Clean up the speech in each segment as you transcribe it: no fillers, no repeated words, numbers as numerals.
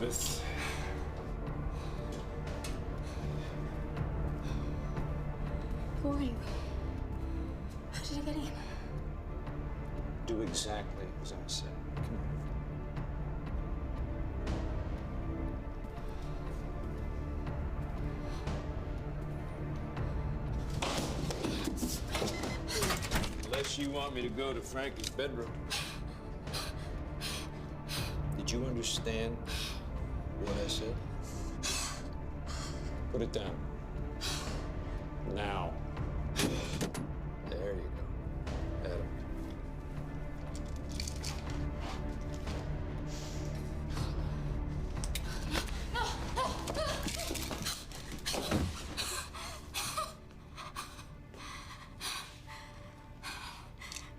Elizabeth. Who are you? How did you get in? Do exactly as I said. Come on. Unless you want me to go to Frankie's bedroom. Did you understand what I said? Put it down. Now. There you go. Adam.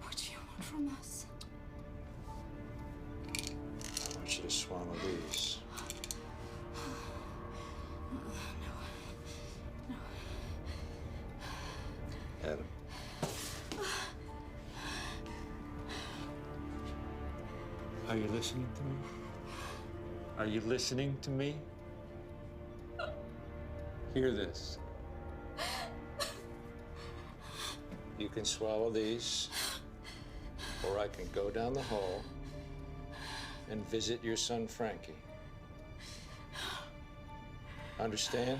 What do you want from us? I want you to swallow these. No. Adam. Are you listening to me? Are you listening to me? Hear this. You can swallow these, or I can go down the hall and visit your son, Frankie. Understand?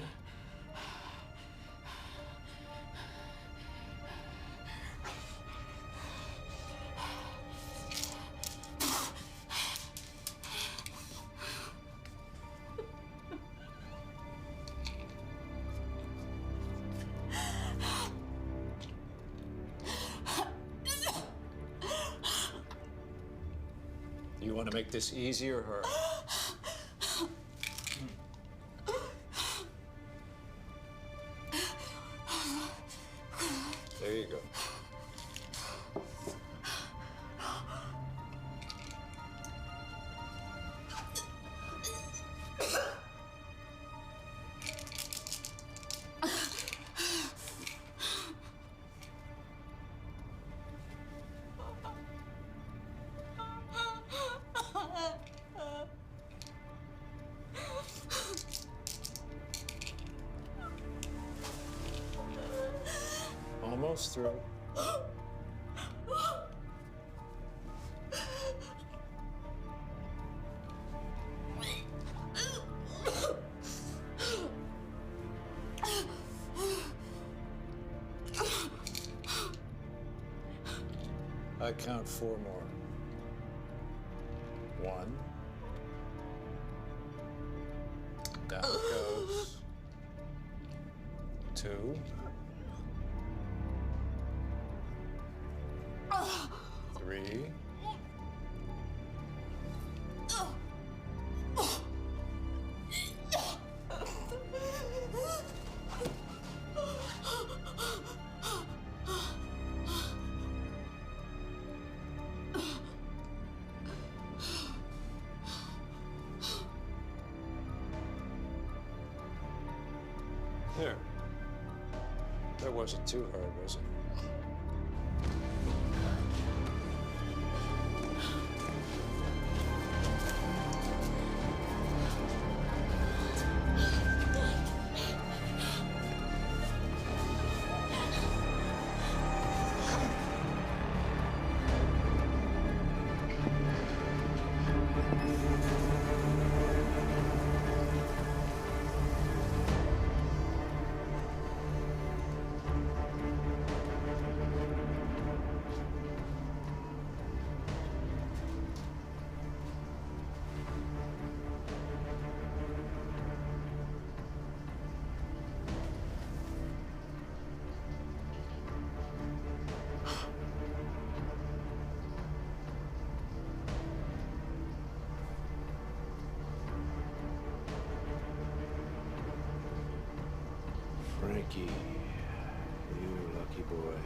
You want to make this easy or hard? There you go. Almost through. I count 4 more. 1. Down it goes. 2. 3. 'There. That wasn't too hard, was it? Frankie, you lucky boy.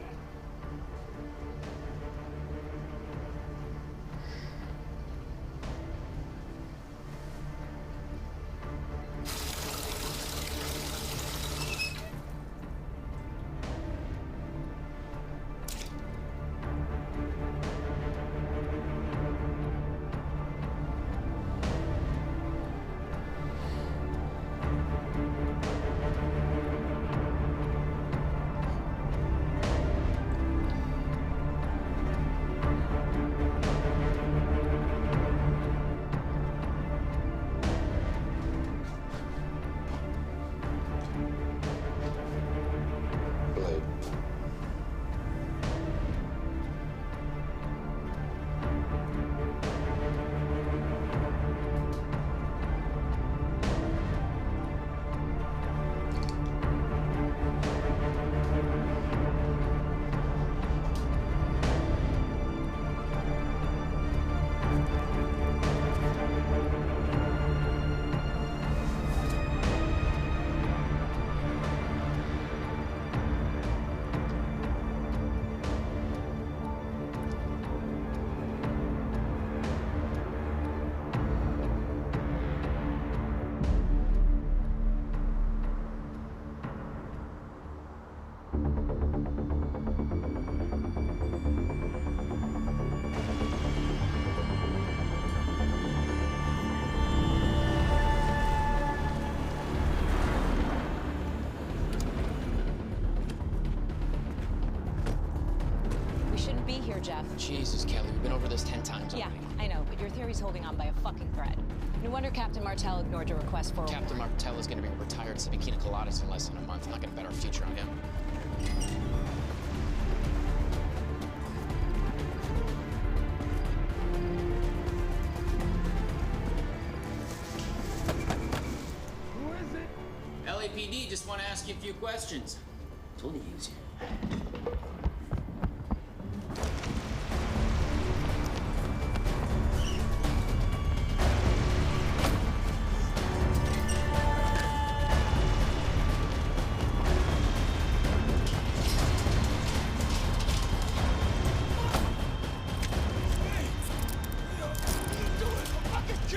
Jeff. Jesus, Kelly, we've been over this 10 times Yeah, already. I know, but your theory's holding on by a fucking thread. No wonder Captain Martell ignored your request for a Captain warrant. Martell is going to be retired Sabikina Coladas in less than a month. I'm not going to bet our future on him. Who is it? LAPD, just want to ask you a few questions. Tony Hughes here.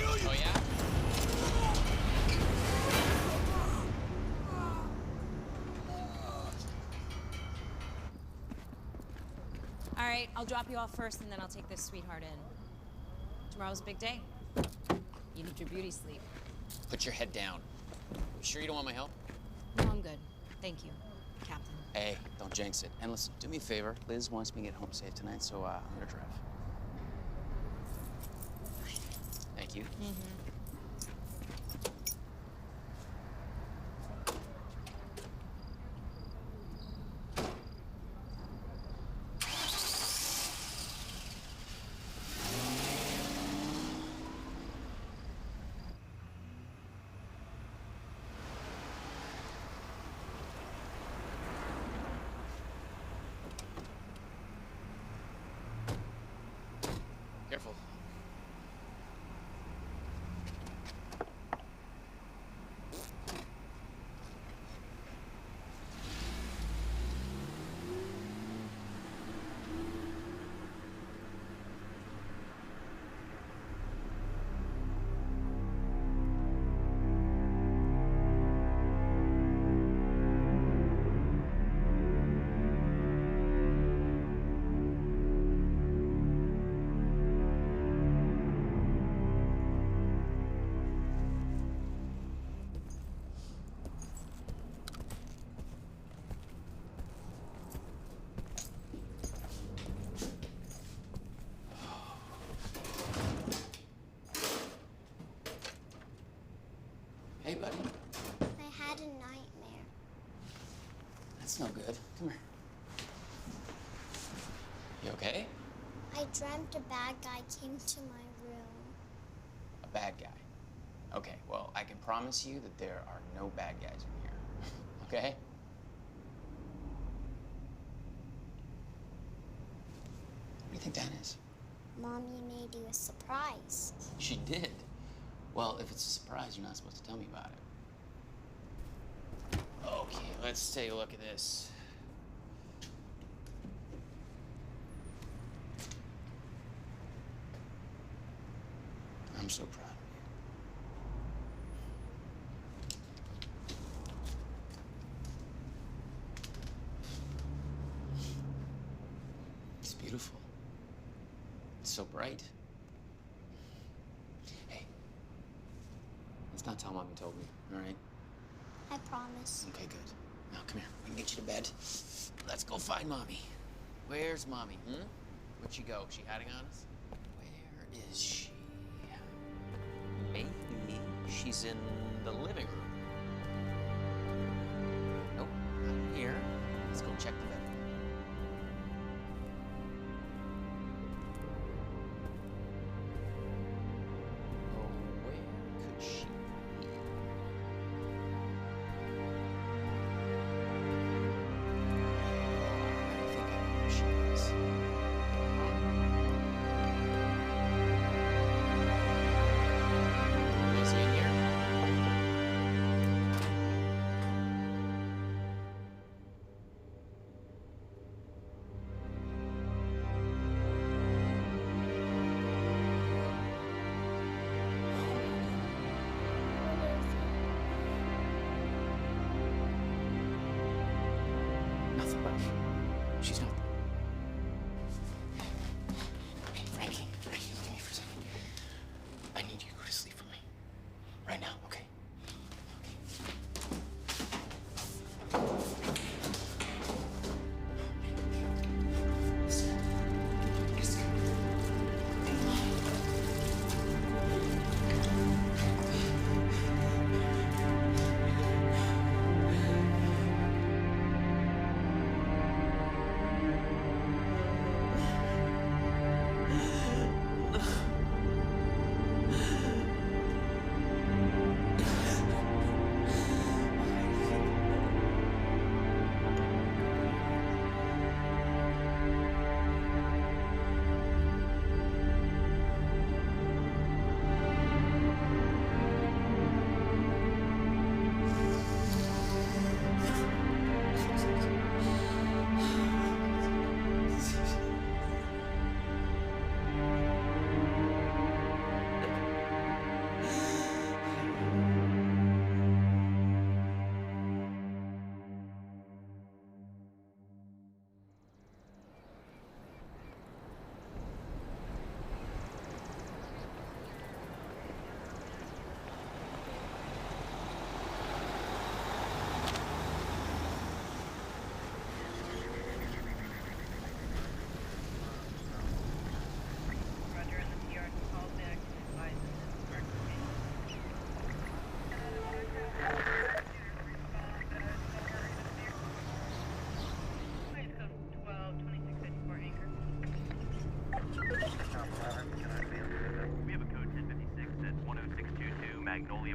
Oh, yeah? All right, I'll drop you off first, and then I'll take this sweetheart in. Tomorrow's a big day. You need your beauty sleep. Put your head down. You sure you don't want my help? No, I'm good. Thank you, Captain. Hey, don't jinx it. And listen, do me a favor. Liz wants me to get home safe tonight, so I'm gonna drive. Thank you. Careful. Hey, buddy. I had a nightmare. That's no good. Come here. You okay? I dreamt a bad guy came to my room. A bad guy. Okay, well, I can promise you that there are no bad guys in here. Okay? What do you think that is? Mommy made you a surprise. She did. Well, if it's a surprise, you're not supposed to tell me about it. Okay, let's take a look at this. I'm so proud of you. It's beautiful. It's so bright. Hey, let's not tell Mom you told me, all right? I promise. Okay, good. Now, come here. We can get you to bed. Let's go find Mommy. Where's Mommy, Where'd she go? She hiding on us? Where is she? Maybe she's in the living room. Nope, not here. Let's go check the bedroom. Oh, where could she be? I think I know where she is. Is he in here?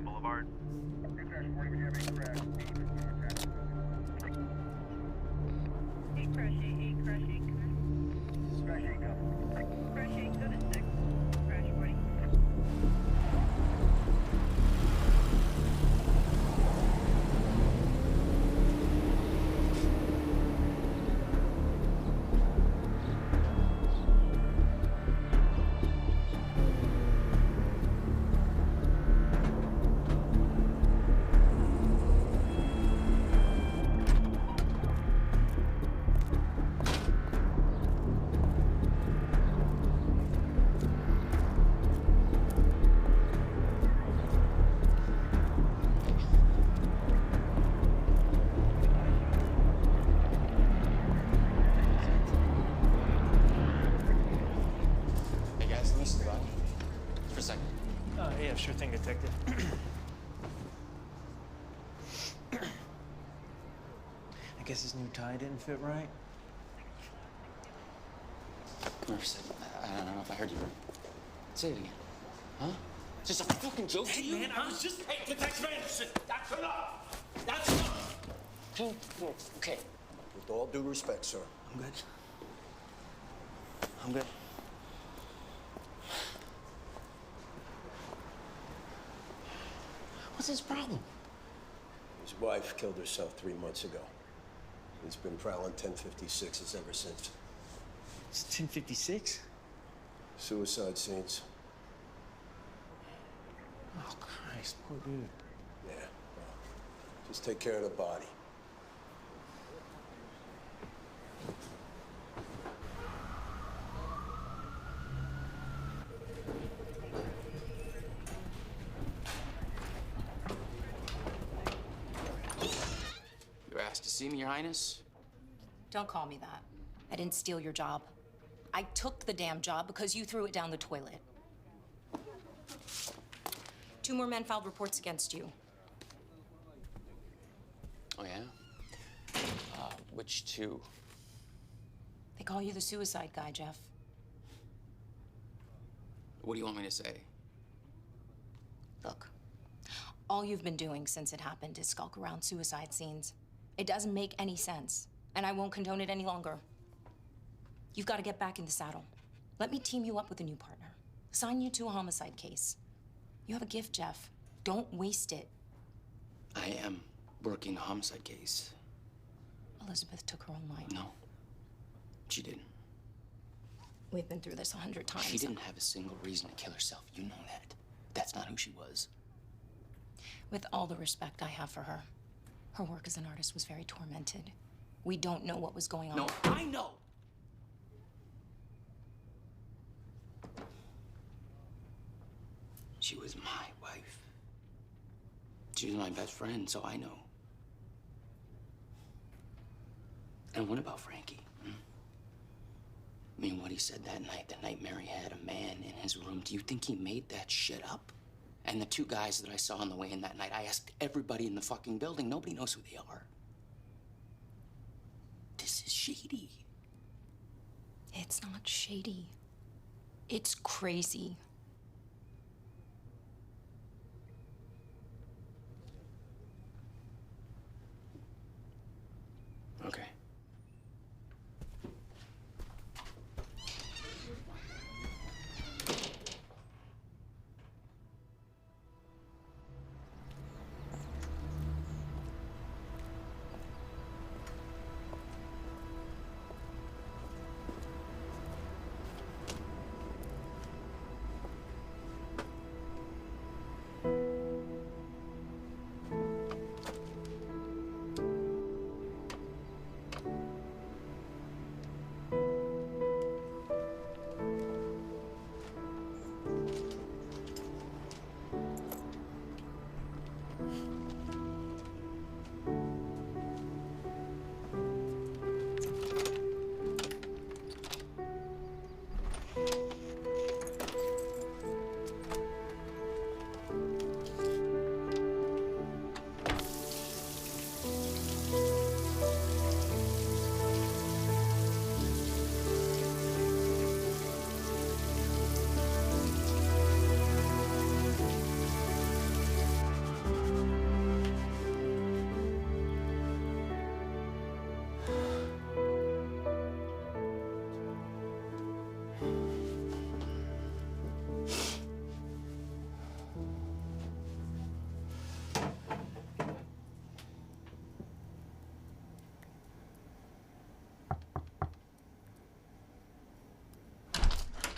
Boulevard. Hey guys, let me see the body. For a second. Yeah, sure thing, Detective. I guess his new tie didn't fit right. Come here for a second. I don't know if I heard you. Say it again. Huh? Just a fucking joke to you? Man, I was just. Hey, Detective Anderson! That's enough! That's enough! Okay. With all due respect, sir. I'm good. I'm good. What's his problem? His wife killed herself 3 months ago. He's been prowling 1056s ever since. It's 10:56. Suicide scenes. Oh, Christ, poor dude. Yeah. Well, just take care of the body. You were asked to see me, Your Highness? Don't call me that. I didn't steal your job. I took the damn job because you threw it down the toilet. 2 more men filed reports against you. Oh, yeah? Which two? They call you the suicide guy, Jeff. What do you want me to say? Look, all you've been doing since it happened is skulk around suicide scenes. It doesn't make any sense, and I won't condone it any longer. You've got to get back in the saddle. Let me team you up with a new partner. Assign you to a homicide case. You have a gift, Jeff. Don't waste it. I am working a homicide case. Elizabeth took her own life. No, she didn't. We've been through this 100 times. She didn't have a single reason to kill herself. You know that. That's not who she was. With all the respect I have for her, her work as an artist was very tormented. We don't know what was going on. No, I know! She was my wife. She was my best friend, so I know. And what about Frankie? I mean, what he said that night, the night Mary had a man in his room, do you think he made that shit up? And the 2 guys that I saw on the way in that night, I asked everybody in the fucking building. Nobody knows who they are. This is shady. It's not shady. It's crazy. Okay.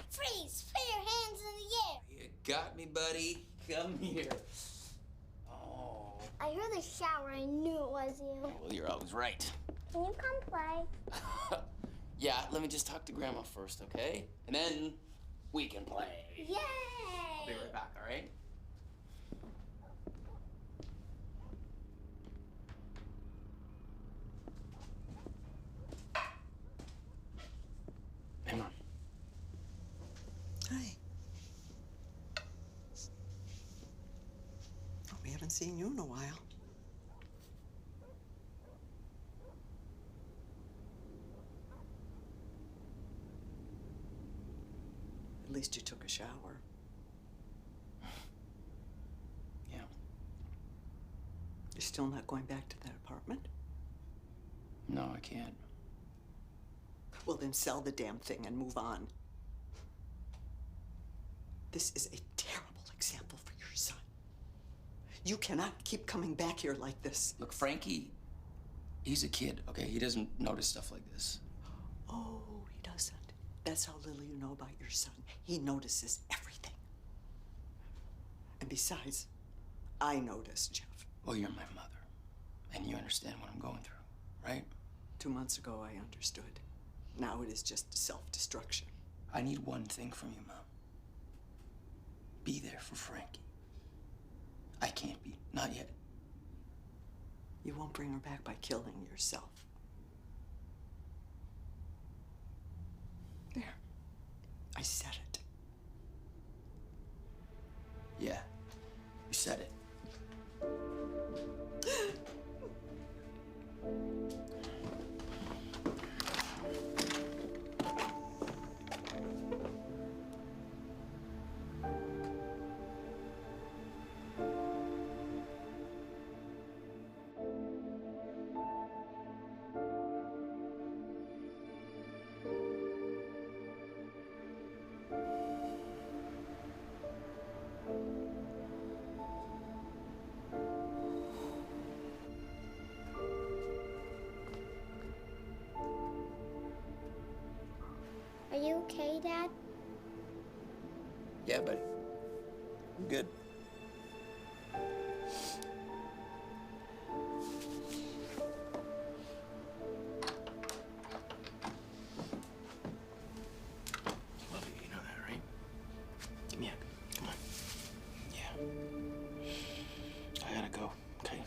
Freeze! Put your hands in the air! You got me, buddy. Come here. Oh. I heard the shower. I knew it was you. Well, you're always right. Can you come play? Yeah, let me just talk to Grandma first, okay? And then we can play. Yay! I'll be right back, all right? Hey, Mom. Hi. Oh, we haven't seen you in a while. At least you took a shower. Yeah. You're still not going back to that apartment? No, I can't. Well, then sell the damn thing and move on. This is a terrible example for your son. You cannot keep coming back here like this. Look, Frankie, he's a kid, okay? He doesn't notice stuff like this. Oh, he doesn't. That's how little you know about your son. He notices everything. And besides, I notice, Jeff. Well, you're my mother, and you understand what I'm going through, right? 2 months ago, I understood. Now it is just self-destruction. I need one thing from you, Mom. Be there for Frankie. I can't be, not yet. You won't bring her back by killing yourself. There. I said it. Yeah, you said it. Are you okay, Dad? Yeah, buddy. I'm good. Love you, you know that, right? Give me a hug. Come on. Yeah. I gotta go, okay?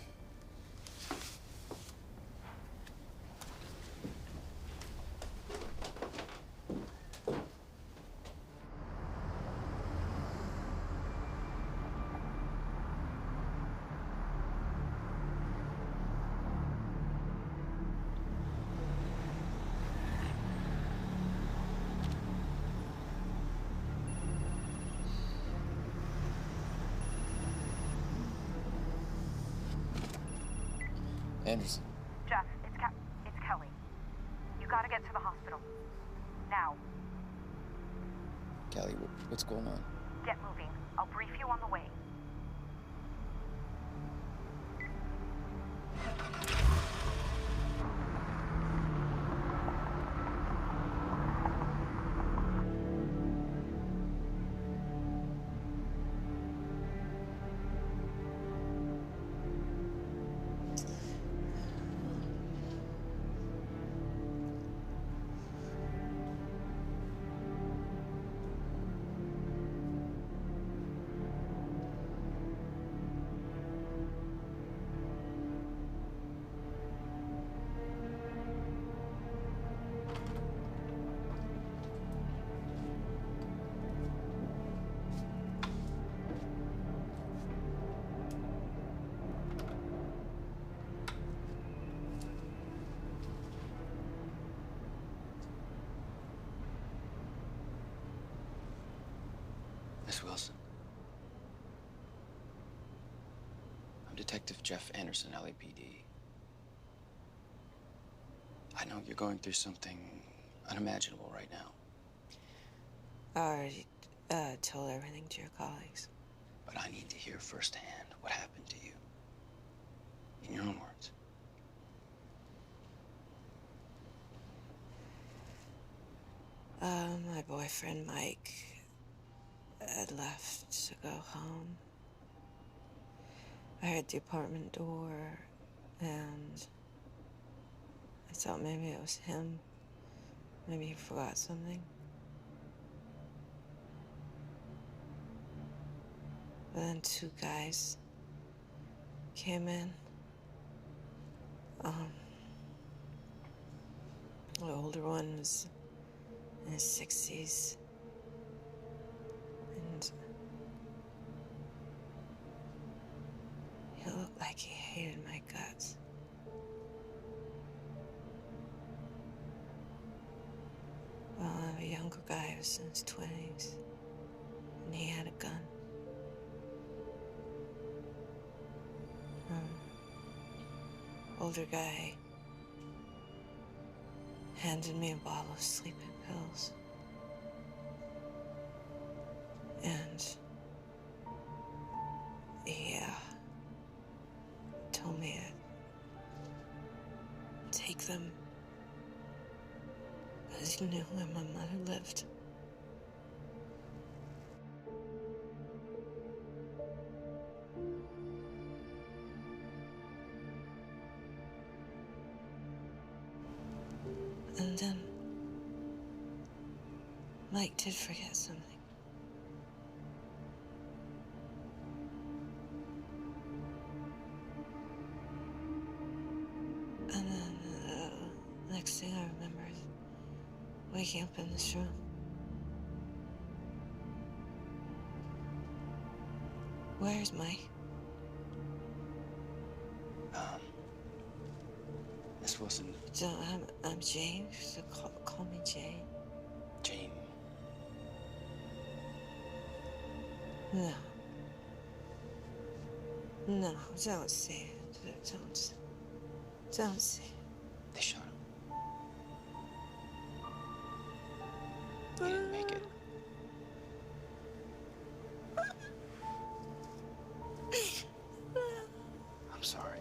Anderson. Jeff, it's Kelly. You gotta get to the hospital. Now. Callie, what's going on? Get moving. I'll brief you on the way. Miss Wilson. I'm Detective Jeff Anderson, LAPD. I know you're going through something unimaginable right now. I already told everything to your colleagues. But I need to hear firsthand what happened to you. In your own words. My boyfriend Mike had left to go home. I heard the apartment door, and I thought maybe it was him. Maybe he forgot something. But then two guys came in. The older one was in his 60s. And he looked like he hated my guts. Well, the younger guy was in his 20s, and he had a gun. Older guy handed me a bottle of sleeping pills. And he told me to take them because he knew where my mother lived. And then Mike did forget something. And then next thing I remember is waking up in this room. Where's Mike? Miss Wilson. So I'm Jane, so call me Jane. Jane. No. No, don't say it. Don't say it. They shot him. He didn't make it. I'm sorry.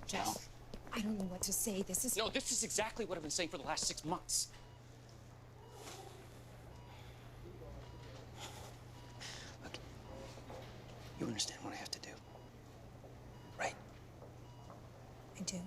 Jeff, I don't know what to say. This is... No, this is exactly what I've been saying for the last 6 months. Look, you understand what I have to do, right? I do.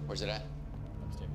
Where's it at? Upstairs.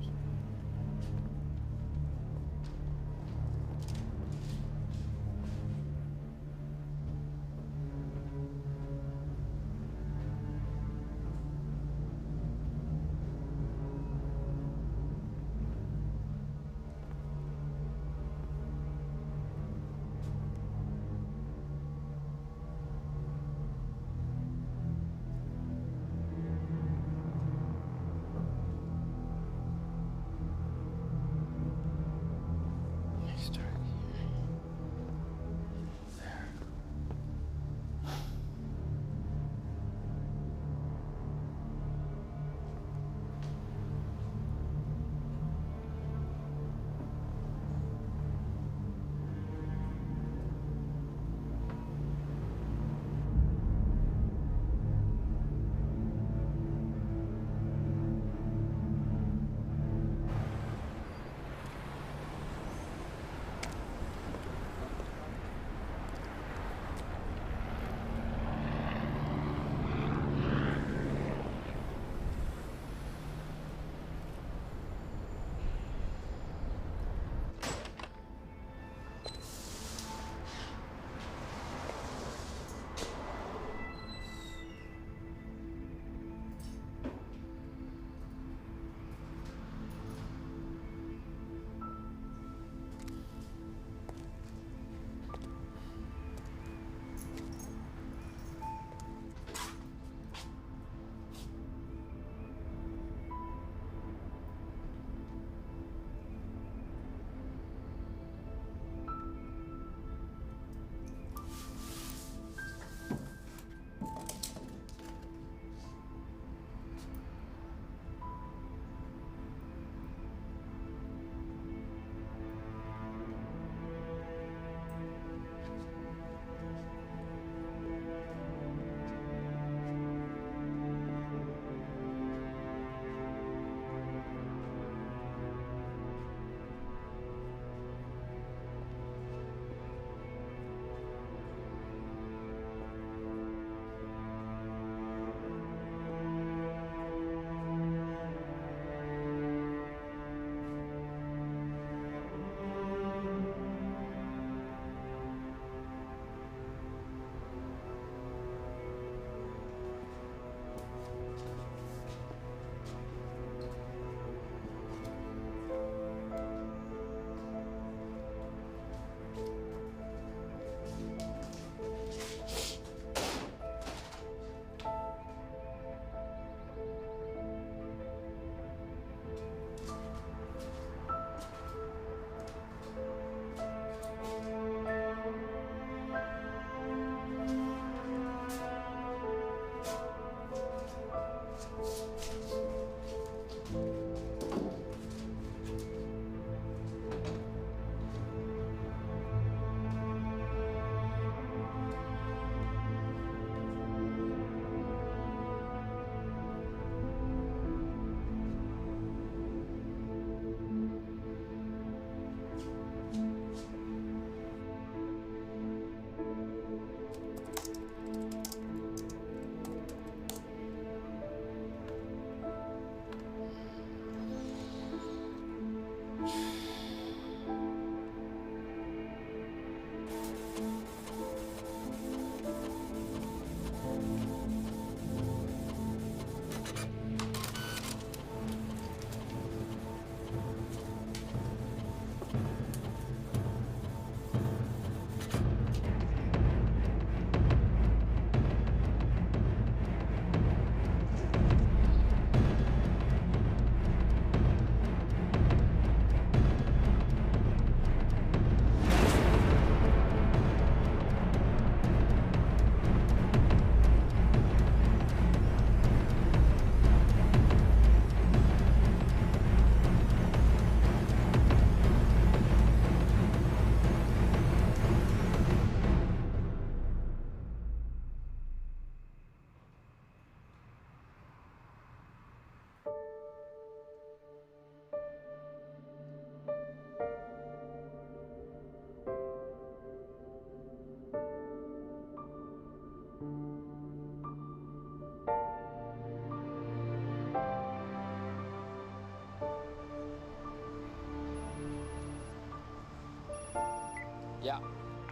Yeah.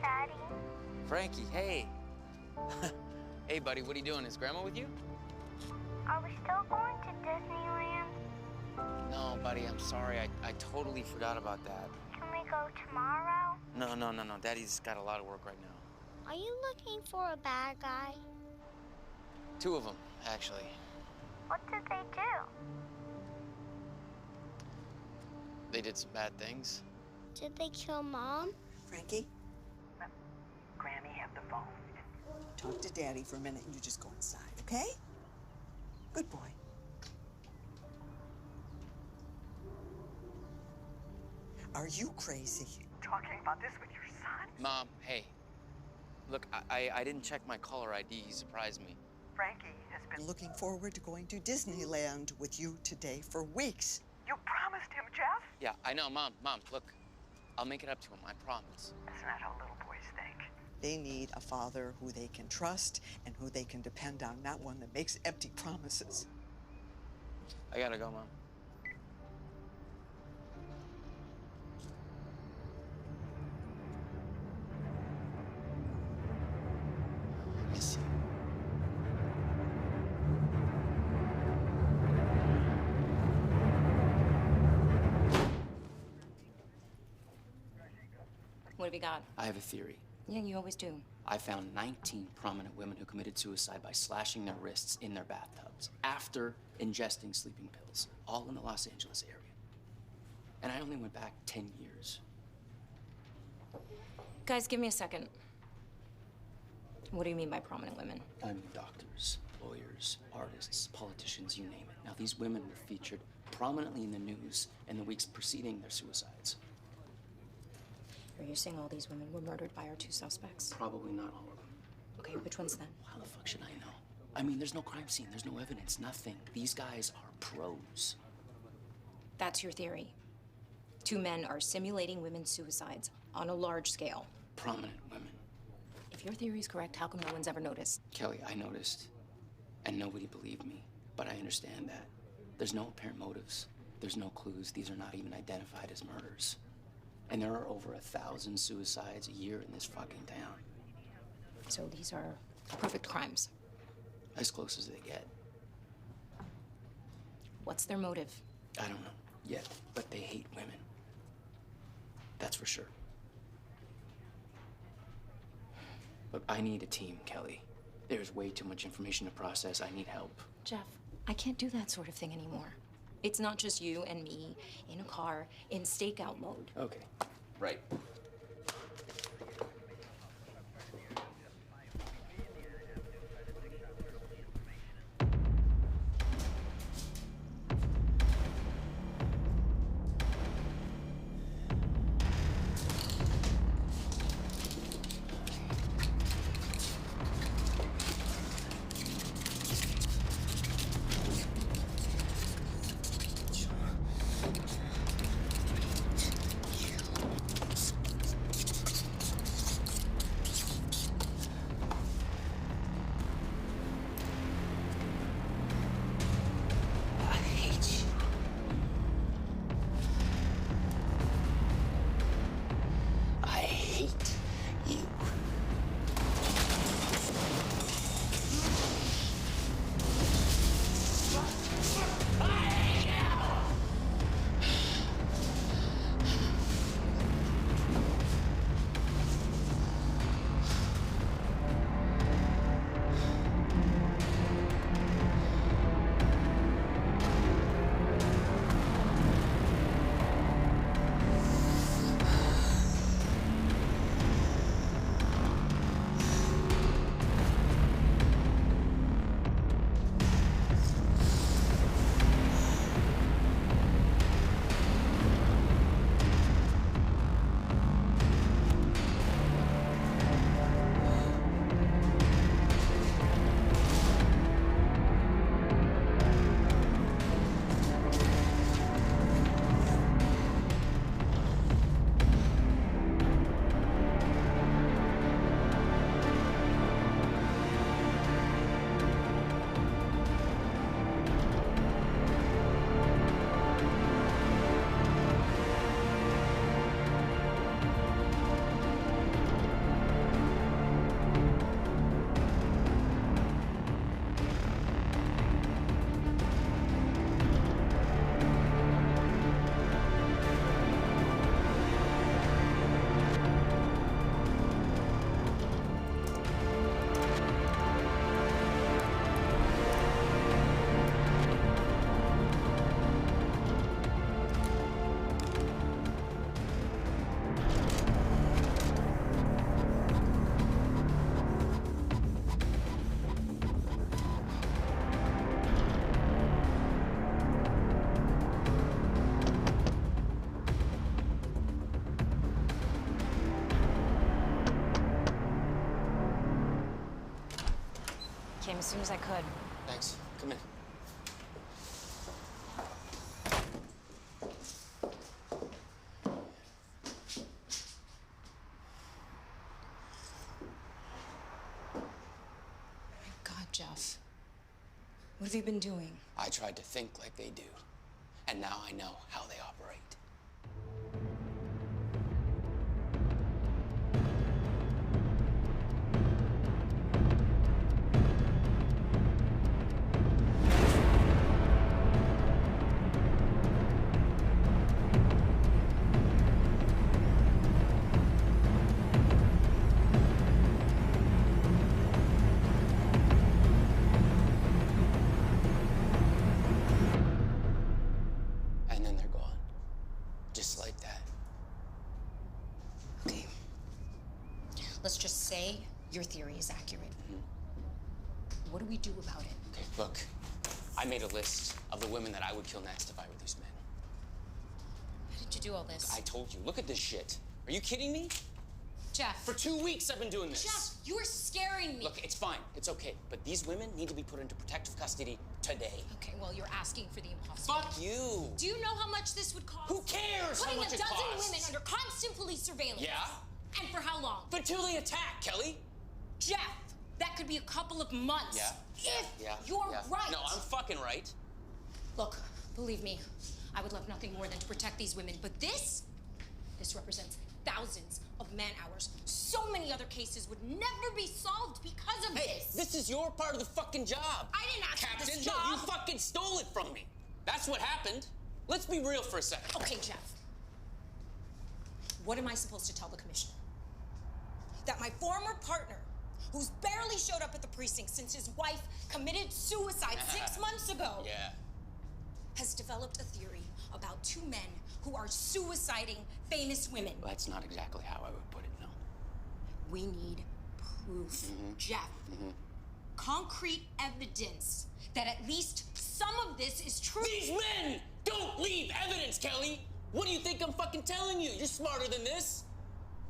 Daddy? Frankie, hey. Hey, buddy, what are you doing? Is Grandma with you? Are we still going to Disneyland? No, buddy, I'm sorry. I totally forgot about that. Can we go tomorrow? No. Daddy's got a lot of work right now. Are you looking for a bad guy? 2 of them, actually. What did they do? They did some bad things. Did they kill Mom? Frankie, Grammy, have the phone. talk to Daddy for a minute and you just go inside, okay? Good boy. Are you crazy? Talking about this with your son? Mom, hey. Look, I didn't check my caller ID. He surprised me. Frankie has been... Looking forward to going to Disneyland with you today for weeks. You promised him, Jeff? Yeah, I know, Mom, look. I'll make it up to him, I promise. Isn't that how little boys think? They need a father who they can trust and who they can depend on, not one that makes empty promises. I gotta go, Mom. Miss you. What have you got? I have a theory. Yeah, you always do. I found 19 prominent women who committed suicide by slashing their wrists in their bathtubs after ingesting sleeping pills, all in the Los Angeles area. And I only went back 10 years. Guys, give me a second. What do you mean by prominent women? I mean doctors, lawyers, artists, politicians, you name it. Now, these women were featured prominently in the news in the weeks preceding their suicides. Are you saying all these women were murdered by our 2 suspects? Probably not all of them. Okay, which ones then? How the fuck should I know? I mean, there's no crime scene, there's no evidence, nothing. These guys are pros. That's your theory. 2 men are simulating women's suicides on a large scale. Prominent women. If your theory is correct, how come no one's ever noticed? Kelly, I noticed, and nobody believed me, but I understand that. There's no apparent motives. There's no clues. These are not even identified as murders. And there are over 1,000 suicides a year in this fucking town. So these are perfect crimes. As close as they get. What's their motive? I don't know yet, but they hate women. That's for sure. Look, I need a team, Kelly. There's way too much information to process. I need help. Jeff, I can't do that sort of thing anymore. It's not just you and me in a car in stakeout mode. Okay, right. as soon as I could. Thanks. Come in. God, Jeff. What have you been doing? I tried to think like they do, and now I know how they operate. And then they're gone. Just like that. Okay. Let's just say your theory is accurate. What do we do about it? Okay, look. I made a list of the women that I would kill next if I were these men. How did you do all this? I told you, look at this shit. Are you kidding me? Jeff. For 2 weeks I've been doing this. Jeff, you're scaring me. Look, it's fine. It's okay. But these women need to be put into protective custody today. Okay, well, you're asking for the impossible. Fuck you. Do you know how much this would cost? Who cares Putting how much a it dozen costs? women under constant police surveillance. Yeah? And for how long? Until they attack, Kelly. Jeff, that could be a couple of months. Yeah. If Yeah. you're yeah. right. No, I'm fucking right. Look, believe me, I would love nothing more than to protect these women, but this represents thousands of man-hours. So many other cases would never be solved because of Hey, this is your part of the fucking job. I didn't ask for Captain. this No, job. you fucking stole it from me. That's what happened. Let's be real for a second. Okay, Jeff. What am I supposed to tell the commissioner? That my former partner, who's barely showed up at the precinct since his wife committed suicide 6 months ago, Yeah. has developed a theory about two men who are suiciding famous women. Well, that's not exactly how I would put it, no. We need proof, Jeff. Concrete evidence that at least some of this is true. These men don't leave evidence, Kelly! What do you think I'm fucking telling you? You're smarter than this.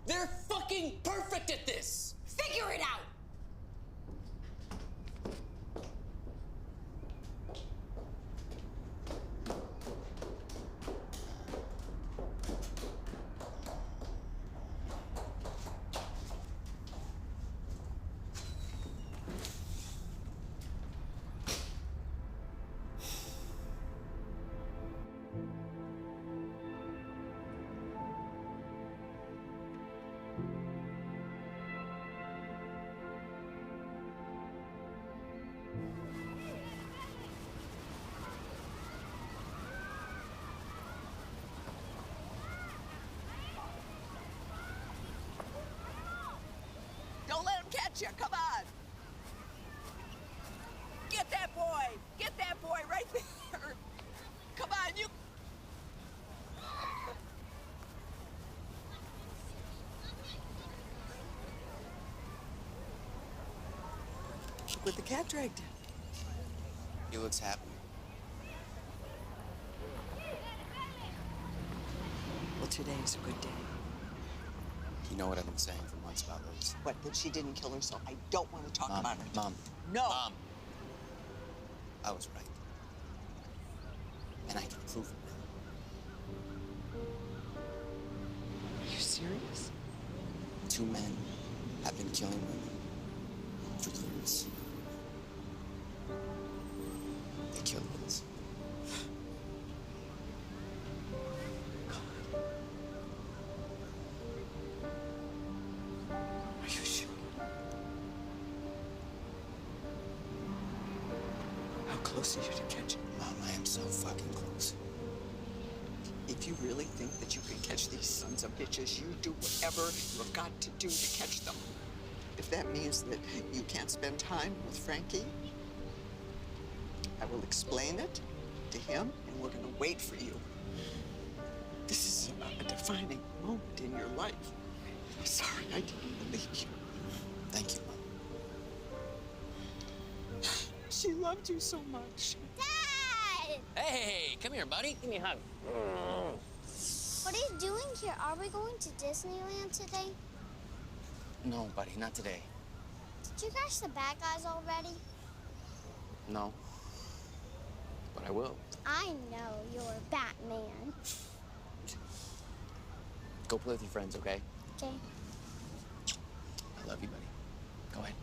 They're fucking perfect at this. Figure it out! Don't let him catch you. Come on. Get that boy. Get that boy right there. Come on, you. Look what the cat dragged in. He looks happy. Well, today is a good day. You know what I've been saying for months about Liz? What, that she didn't kill herself? I don't want to talk Mom, about it. Mom. No. Mom. I was right. And I can prove it now. Are you serious? 2 men have been killing women for years. They killed Liz. Are you sure? How close are you to catching? Mom, I am so fucking close. If you really think that you can catch these sons of bitches, you do whatever you've got to do to catch them. If that means that you can't spend time with Frankie, I will explain it to him, and we're going to wait for you. This is a defining moment in your life. I'm sorry I didn't believe you. Thank you, Mom. She loved you so much. Dad! Hey, come here, buddy. Give me a hug. What are you doing here? Are we going to Disneyland today? No, buddy, not today. Did you catch the bad guys already? No. But I will. I know you're Batman. Go play with your friends, okay? Okay. I love you, buddy. Go ahead.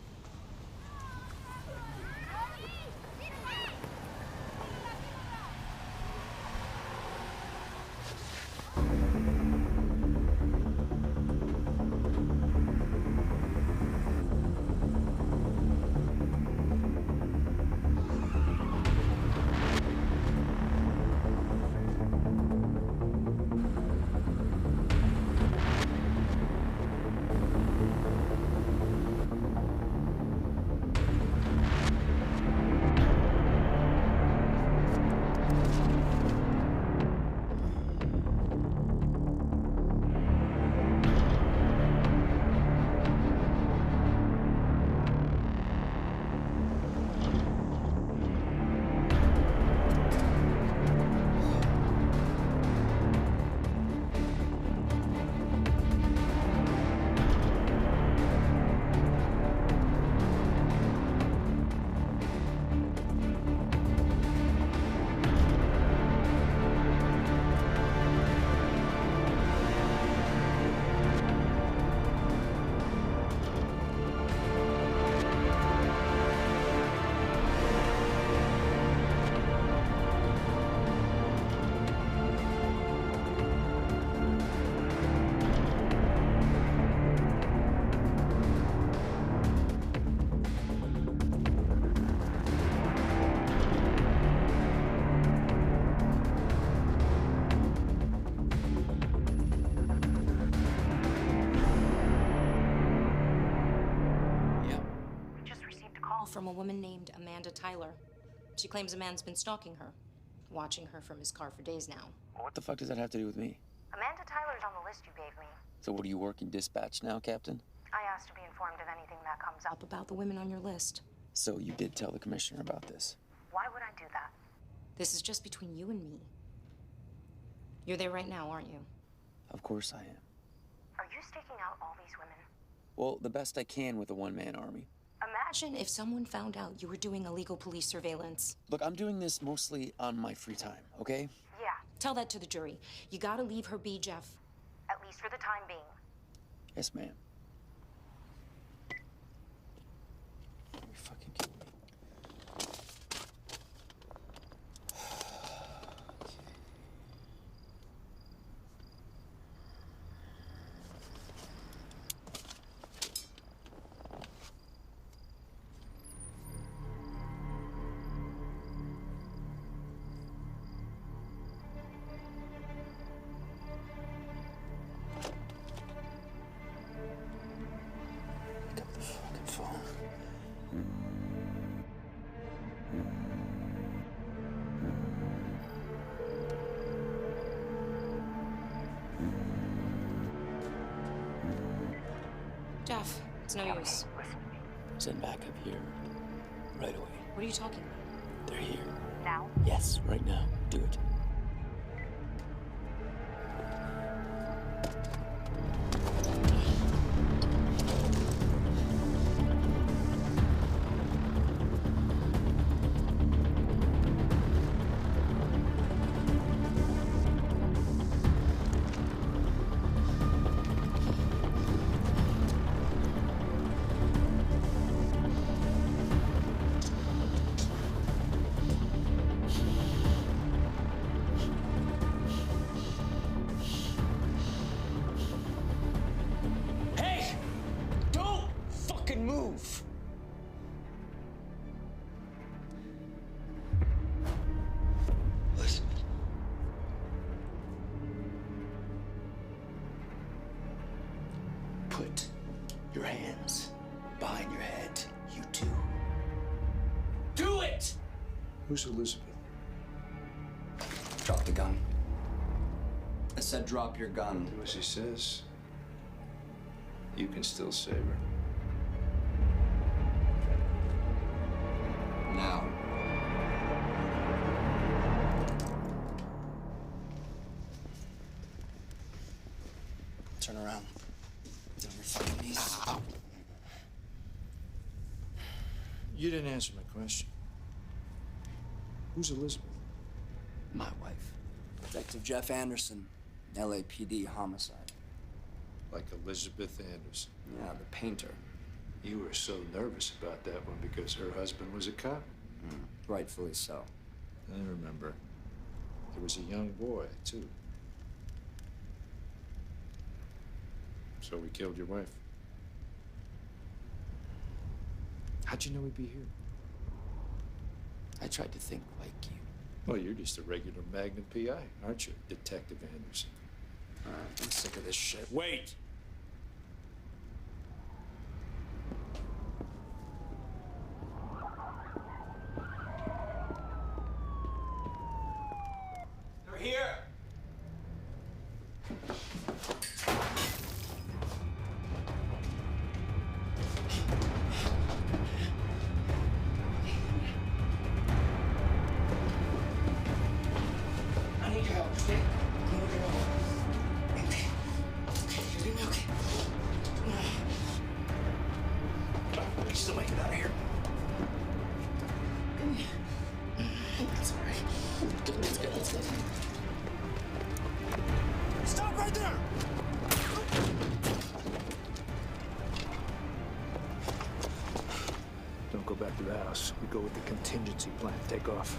From a woman named Amanda Tyler. She claims a man's been stalking her, watching her from his car for days now. What the fuck does that have to do with me? Amanda Tyler's on the list you gave me. So what, are you working dispatch now, Captain? I asked to be informed of anything that comes up. Up about the women on your list. So you did tell the commissioner about this? Why would I do that? This is just between you and me. You're there right now, aren't you? Of course I am. Are you staking out all these women? Well, the best I can with a one-man army. Imagine if someone found out you were doing illegal police surveillance. Look, I'm doing this mostly on my free time, okay? Yeah. Tell that to the jury. You gotta leave her be, Jeff. At least for the time being. Yes, ma'am. Are you fucking kidding me? Pick up the fucking phone. Jeff, it's no use. Send backup here. Right away. What are you talking about? They're here. Now? Yes, right now. Do it. Hey! Don't fucking move! Listen. Put your hands behind your head, you two. Do it! Who's Elizabeth? Drop the gun. I said drop your gun. Do as he says. You can still save her. Now. Turn around. Get on your fucking knees. You didn't answer my question. Who's Elizabeth? My wife. Detective Jeff Anderson, LAPD homicide. Like Elizabeth Anderson. Yeah, the painter. You were so nervous about that one because her husband was a cop. Rightfully so. I remember. There was a young boy, too. So we killed your wife. How'd you know we'd be here? I tried to think like you. Well, you're just a regular Magnum PI, aren't you, Detective Anderson? All right, I'm sick of this shit. Wait! They're here! I need your help, okay? I need your help. Okay. You're gonna be okay. We can still make it out of here. It's all right. Let's go. Let's go. Stop right there! Don't go back to the house. We go with the contingency plan. Take off.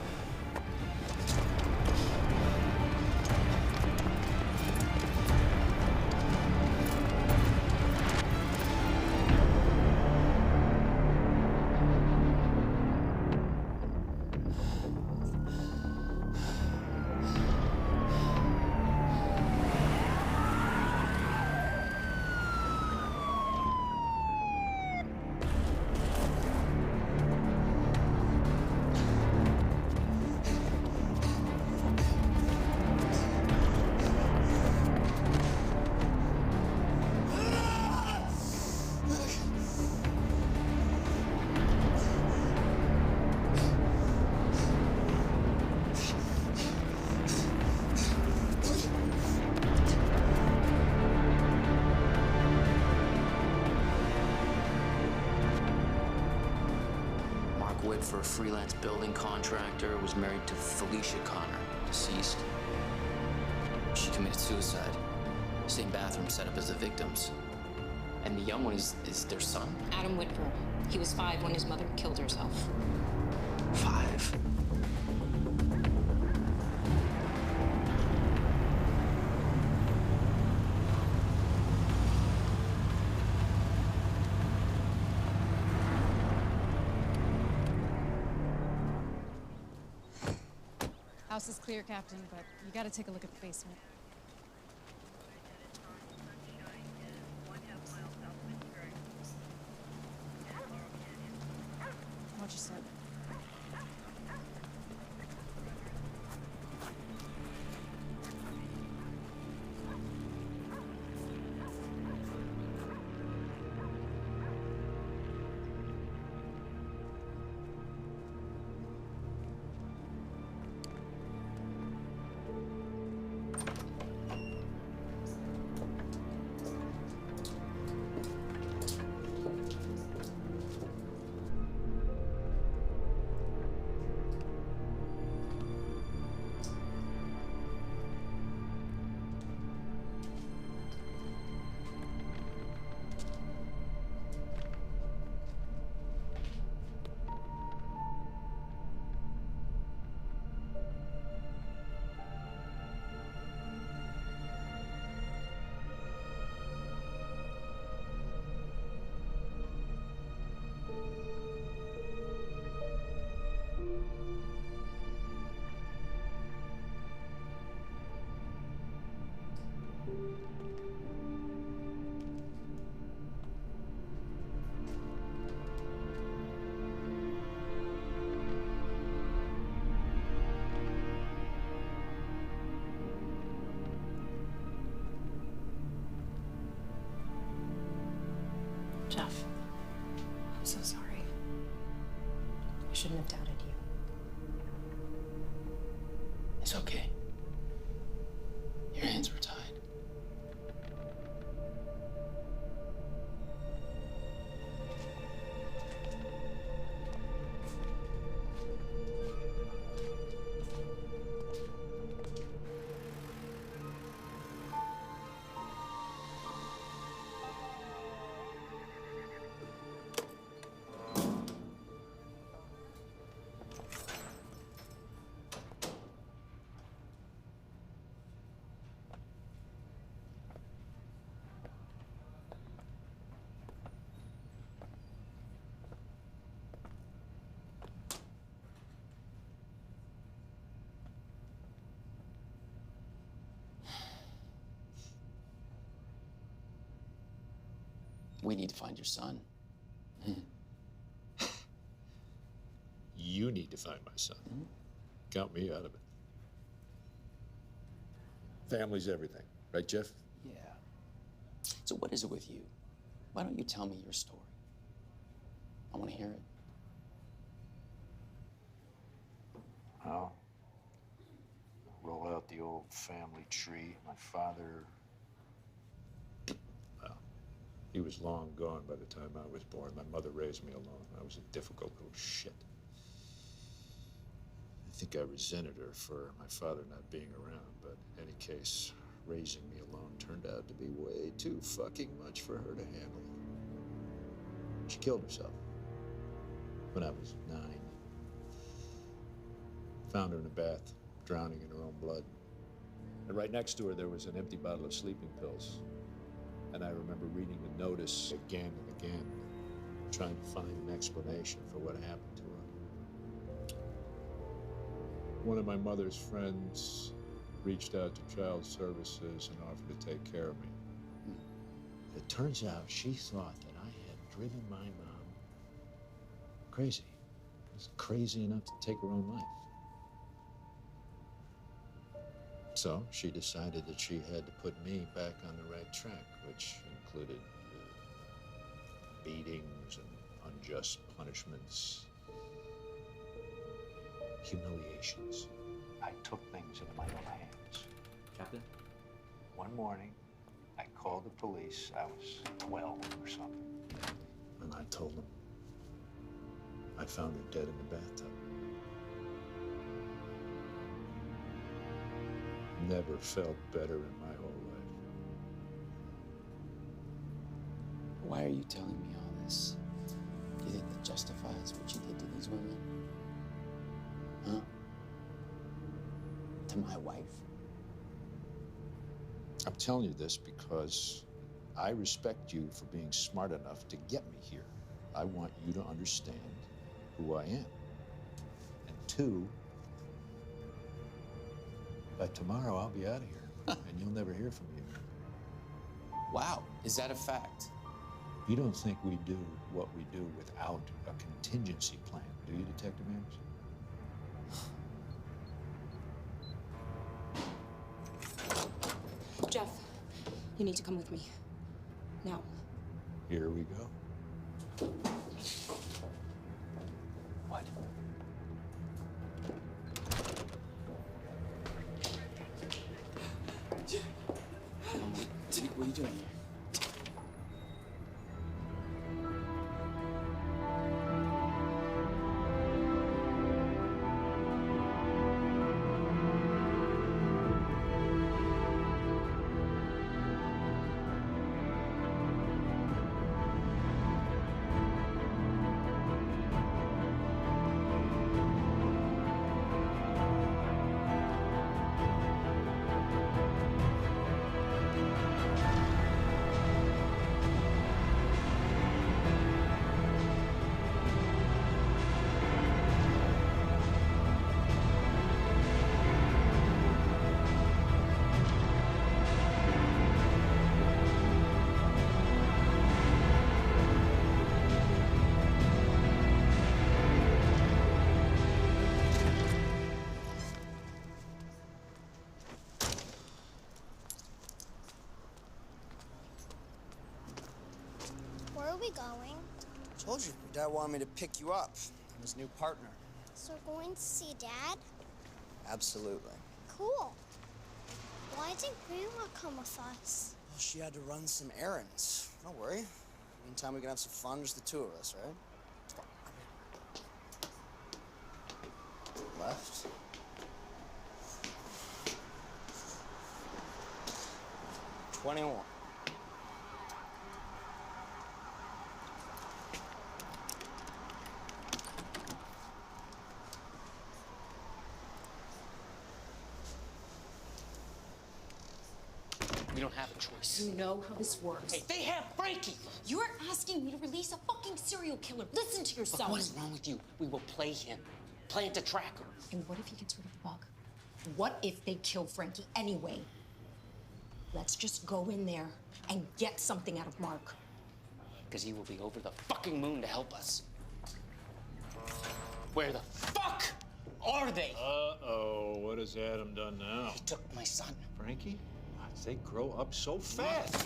For a freelance building contractor, was married to Felicia Connor, deceased. She committed suicide. Same bathroom setup as the victims. And the young one is their son? Adam Whitver. He was 5 when his mother killed herself. 5? House is clear, Captain, but you gotta take a look at the basement. Watch your step. Jeff, I'm so sorry. I shouldn't have doubted you. It's okay. Your hands were tied. We need to find your son. You need to find my son. Count me out of it. Family's everything, right, Jeff? Yeah. So what is it with you? Why don't you tell me your story? I want to hear it. Well, roll out the old family tree. My father, well, he was long gone by the time I was born. My mother raised me alone. I was a difficult little shit. I think I resented her for my father not being around, but in any case, raising me alone turned out to be way too fucking much for her to handle. She killed herself when I was 9. Found her in a bath, drowning in her own blood. And right next to her, there was an empty bottle of sleeping pills. And I remember reading the notice again and again, trying to find an explanation for what happened to her. One of my mother's friends reached out to Child Services and offered to take care of me. It turns out she thought that I had driven my mom crazy. Was crazy enough to take her own life. So she decided that she had to put me back on the right track, which included beatings and unjust punishments, humiliations. I took things into my own hands. Captain? One morning, I called the police. I was 12 or something. And I told them I found her dead in the bathtub. Never felt better in my whole life. Why are you telling me all this? Do you think that justifies what you did to these women? Huh? To my wife? I'm telling you this because I respect you for being smart enough to get me here. I want you to understand who I am. And 2, by tomorrow I'll be out of here, and you'll never hear from me. Wow, is that a fact? You don't think we do what we do without a contingency plan, do you, Detective Anderson? Jeff, you need to come with me. Now. Here we go. What? What are you doing here? Where are we going? I told you, your dad wanted me to pick you up. I'm his new partner. So we're going to see Dad? Absolutely. Cool. Why didn't Grandma come with us? Well, she had to run some errands. Don't worry. Meantime, we can have some fun, just the 2 of us, right? Left. $21. We don't have a choice. You know how this works. Hey, they have Frankie! You're asking me to release a fucking serial killer. Listen to yourself. Look, what is wrong with you? We will play him. Plant a tracker. And what if he gets rid of the bug? What if they kill Frankie anyway? Let's just go in there and get something out of Mark. because he will be over the fucking moon to help us. Where the fuck are they? Uh-oh, what has Adam done now? He took my son. Frankie? They grow up so fast.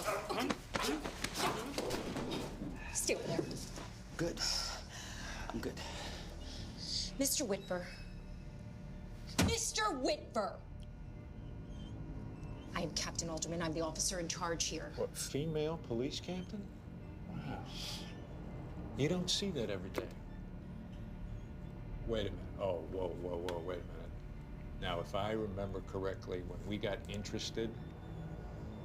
Stay over there. Good. I'm good. Mr. Whitver. Mr. Whitver! I am Captain Alderman. I'm the officer in charge here. What, female police captain? Wow. You don't see that every day. Wait a minute. Oh, whoa, wait a minute. Now, if I remember correctly, when we got interested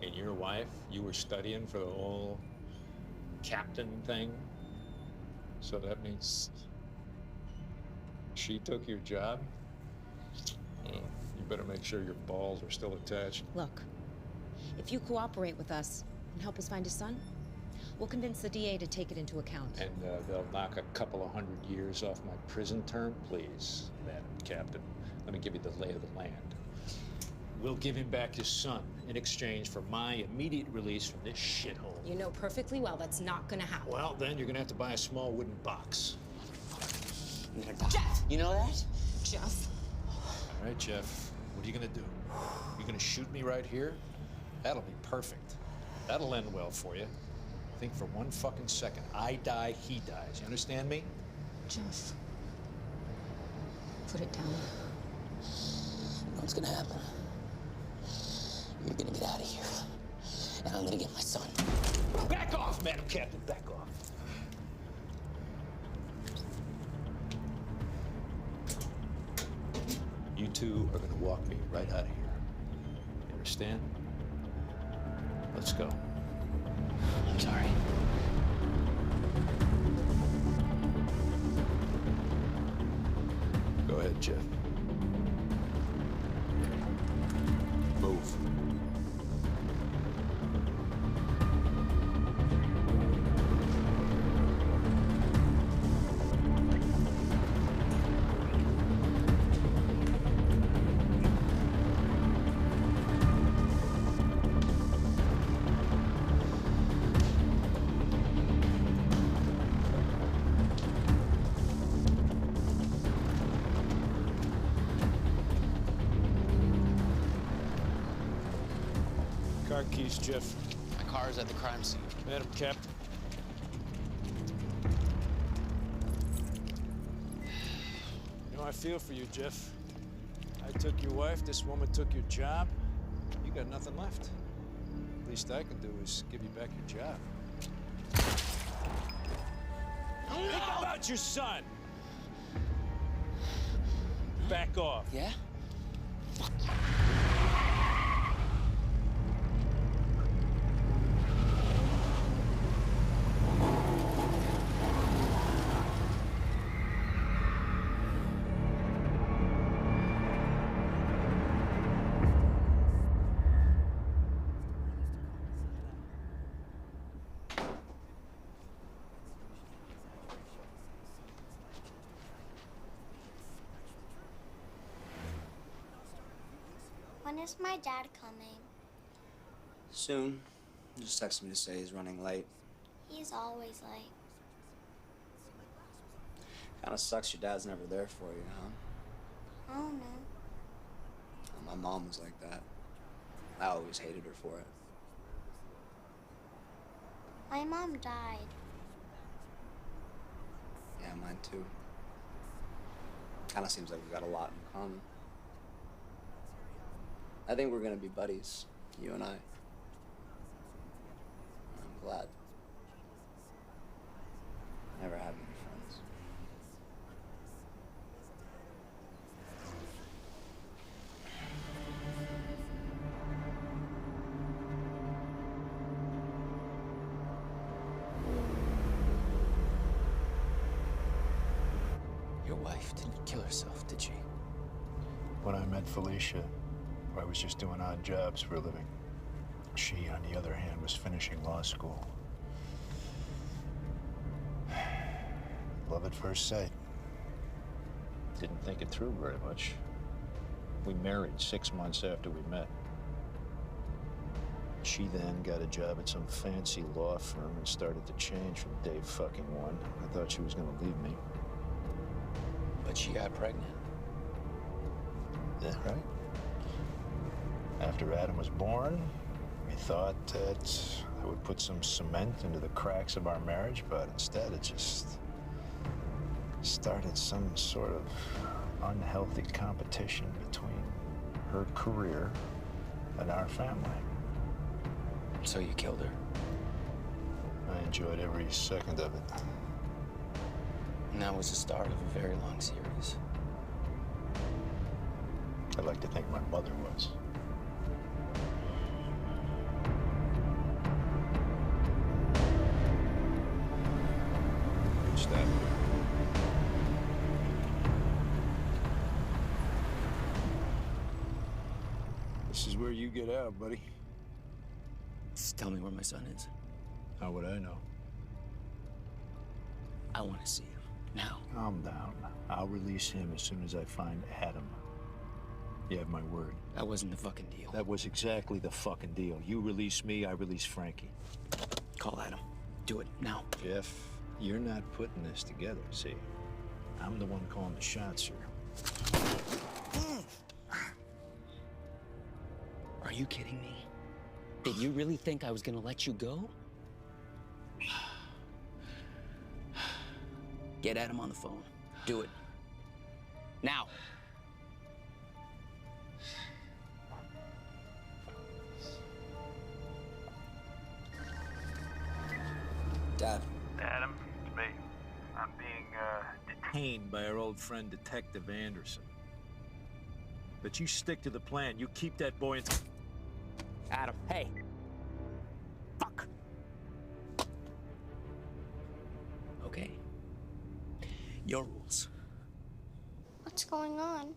in your wife, you were studying for the whole captain thing? So that means she took your job? You better make sure your balls are still attached. Look, if you cooperate with us and help us find his son, we'll convince the DA to take it into account. And they'll knock a couple of 100 years off my prison term? Please, Madam Captain, let me give you the lay of the land. We'll give him back his son in exchange for my immediate release from this shithole. You know perfectly well that's not gonna happen. Well, then you're gonna have to buy a small wooden box. Jeff! You know that? Jeff? All right, Jeff, what are you gonna do? You gonna shoot me right here? That'll be perfect. That'll end well for you. Think for one fucking second. I die, he dies. You understand me? Jeff. Put it down. What's gonna happen? You're gonna get out of here. And I'm gonna get my son. Back off, Madam Captain, back off. You two are gonna walk me right out of here. You understand? Let's go. I'm sorry. Go ahead, Jeff. Move. Car keys, Jeff. My car is at the crime scene. Madam Captain. You know, I feel for you, Jeff. I took your wife, this woman took your job. You got nothing left. Least I can do is give you back your job. Think about your son! Back off. Yeah? When is my dad coming? Soon. He just texted me to say he's running late. He's always late. Kinda sucks your dad's never there for you, huh? I don't know. My mom was like that. I always hated her for it. My mom died. Yeah, mine too. Kinda seems like we've got a lot in common. I think we're gonna be buddies, you and I. I'm glad. Never had many friends. Your wife didn't kill herself, did she? When I met Felicia, I was just doing odd jobs for a living. She, on the other hand, was finishing law school. Love at first sight. Didn't think it through very much. We married 6 months after we met. She then got a job at some fancy law firm and started to change from day fucking one. I thought she was gonna leave me. But she got pregnant. Yeah, right? After Adam was born, we thought that I would put some cement into the cracks of our marriage, but instead it just started some sort of unhealthy competition between her career and our family. So you killed her? I enjoyed every second of it. And that was the start of a very long series. I'd like to think my mother was. Good stuff. This is where you get out, buddy. Just tell me where my son is. How would I know? I want to see him. Now. Calm down. I'll release him as soon as I find Adam. You have my word. That wasn't the fucking deal. That was exactly the fucking deal. You release me, I release Frankie. Call Adam. Do it now. Jeff, you're not putting this together, see? I'm the one calling the shots here. Are you kidding me? Did you really think I was gonna let you go? Get Adam on the phone. Do it. Now. Dad. Adam, it's me. I'm being, Detained by our old friend Detective Anderson. But you stick to the plan. You keep that boy in... Adam, hey. Fuck. Okay. Your rules. What's going on?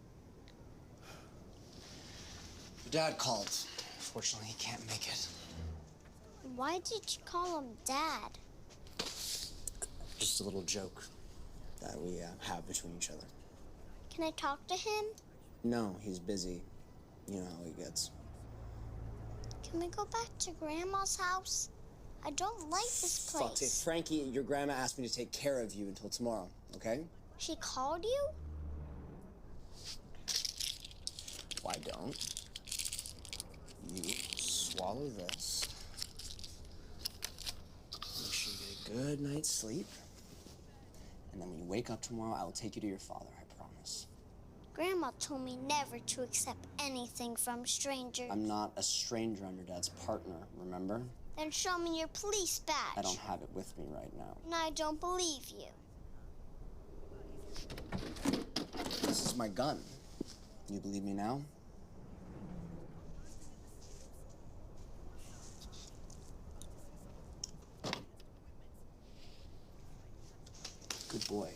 Your dad called. Unfortunately, he can't make it. Why did you call him Dad? Just a little joke that we have between each other. Can I talk to him? No, he's busy. You know how he gets. Can we go back to Grandma's house? I don't like this place. Fuck it. Frankie, your grandma asked me to take care of you until tomorrow, okay? She called you? Why don't you swallow this? Make sure you get a good night's sleep. And then when you wake up tomorrow, I will take you to your father, I promise. Grandma told me never to accept anything from strangers. I'm not a stranger, I'm your dad's partner, remember? Then show me your police badge. I don't have it with me right now. And I don't believe you. This is my gun. You believe me now? Good boy.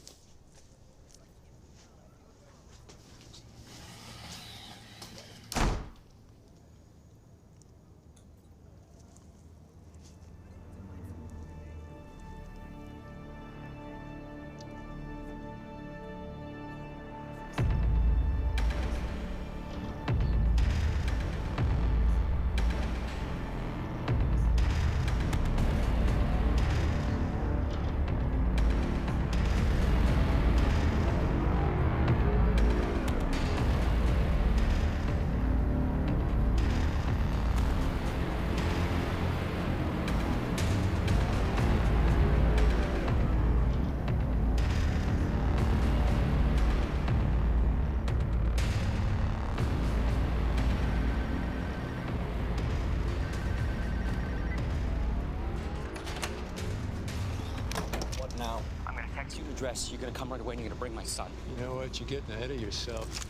Now. I'm gonna text you the address. You're gonna come right away and you're gonna bring my son. You know what? You're getting ahead of yourself.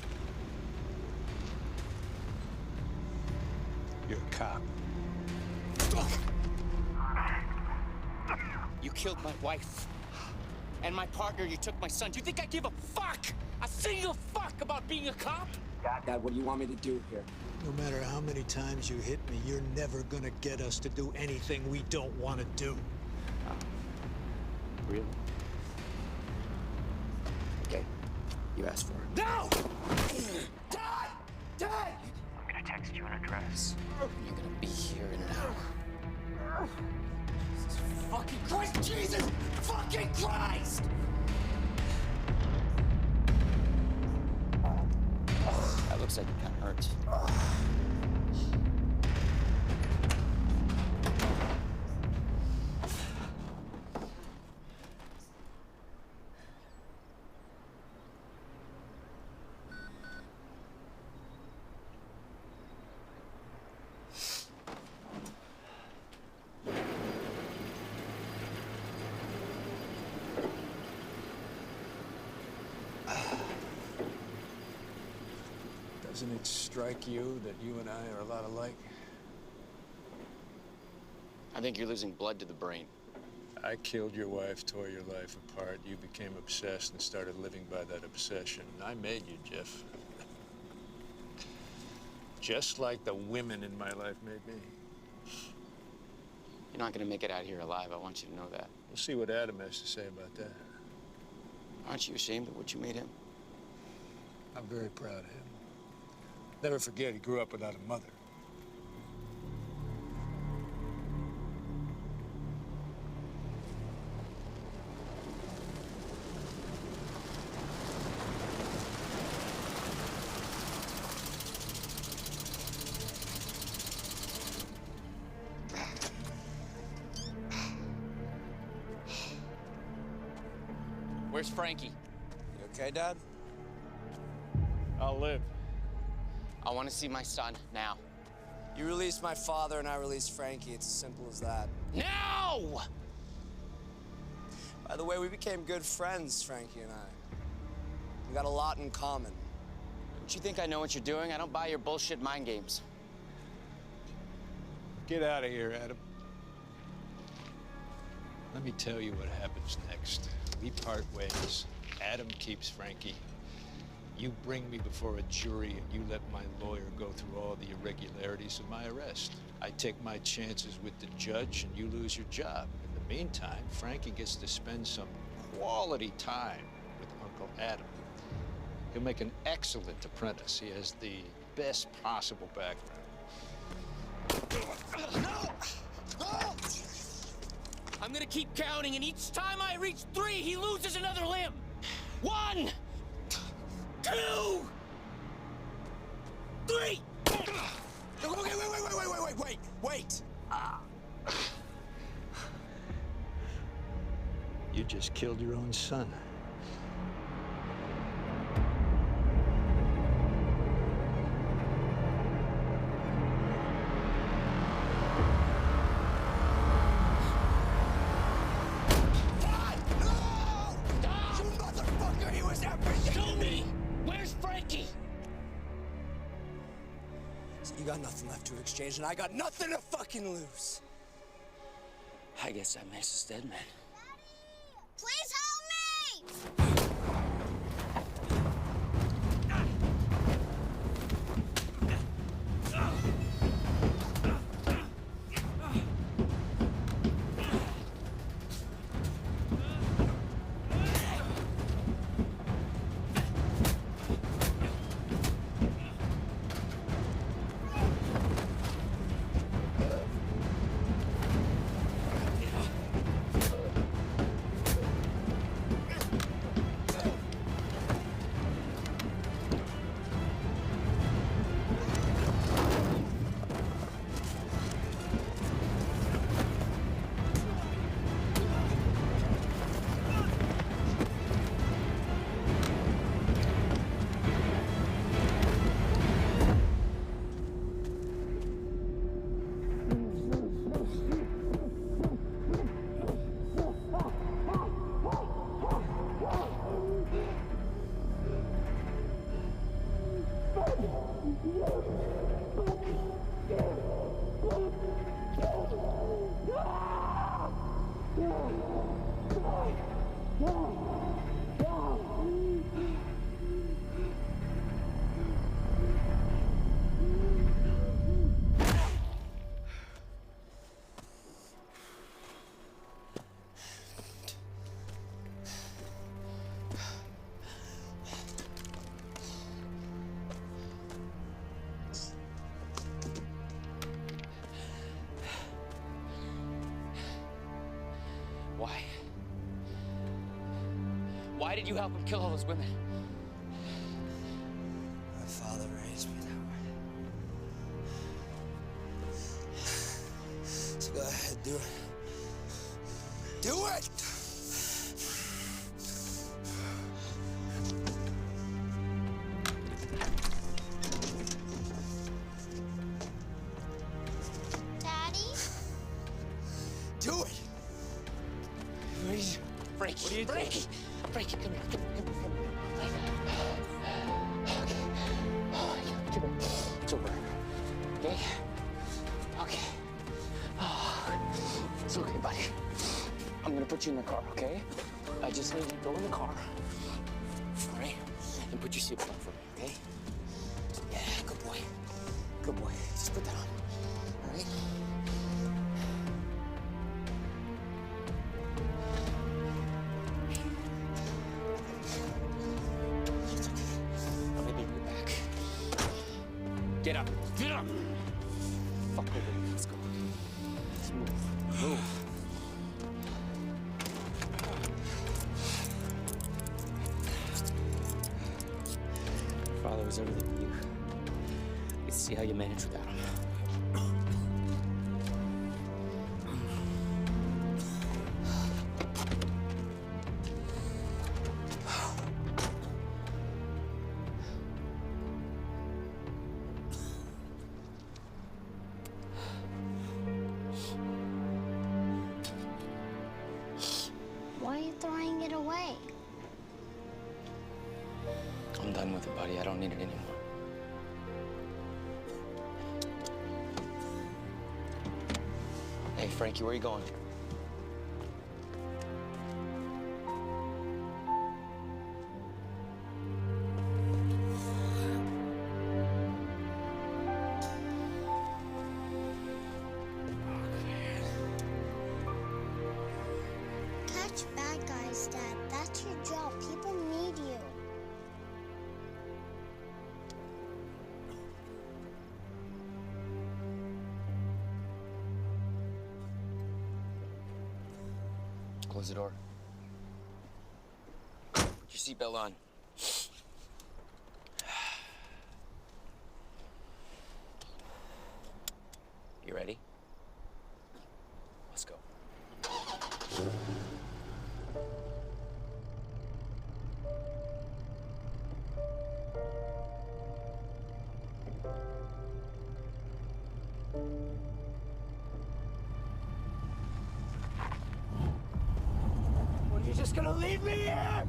You're a cop. You killed my wife. And my partner, you took my son. Do you think I give a fuck? A single fuck about being a cop? Dad, what do you want me to do here? No matter how many times you hit me, you're never gonna get us to do anything we don't want to do. Really? Okay. You asked for it. No! Dad! Dad! I'm gonna text you an address. You're gonna be here in an hour. Jesus fucking Christ! Jesus fucking Christ! That looks like it kind of hurts. Doesn't it strike you that you and I are a lot alike? I think you're losing blood to the brain. I killed your wife, tore your life apart. You became obsessed and started living by that obsession. I made you, Jeff. Just like the women in my life made me. You're not gonna make it out here alive. I want you to know that. We'll see what Adam has to say about that. Aren't you ashamed of what you made him? I'm very proud of him. Never forget, he grew up without a mother. Where's Frankie? You okay, Dad? I'll live. I want to see my son now. You released my father and I released Frankie. It's as simple as that. Now! By the way, we became good friends, Frankie and I. We got a lot in common. Don't you think I know what you're doing? I don't buy your bullshit mind games. Get out of here, Adam. Let me tell you what happens next. We part ways. Adam keeps Frankie. You bring me before a jury and you let my lawyer go through all the irregularities of my arrest. I take my chances with the judge and you lose your job. In the meantime, Frankie gets to spend some quality time with Uncle Adam. He'll make an excellent apprentice. He has the best possible background. No! No! I'm gonna keep counting, and each time I reach 3, he loses another limb. 1, 2, 3. Okay, wait. You just killed your own son. You got nothing left to exchange, and I got nothing to fucking lose. I guess I miss his dead man. Please help me! Why? Why did you help him kill all those women? My father raised me that way. So go ahead, do it. Do it! Daddy? Do it! Frankie, What are you Frankie, Frankie, come here, come here, come here. Okay. Oh, come here. It's over. Okay? Okay. Oh, it's okay, buddy. I'm gonna put you in the car, okay? I just need you to go in the car. All right? And put your seatbelt on for me, okay? Yeah, good boy. Good boy. Just put that on. All right? Get up. Get up! Fuck over. Let's go. Let's move. Move. Your father was everything to you. Let's see how you manage without him. Why are you throwing it away? I'm done with it, buddy. I don't need it anymore. Hey, Frankie, where are you going? Catch bad guys, Dad. That's your job. People need you. Close the door. Put your seatbelt on. You ready? Let's go. What, are you just gonna leave me here?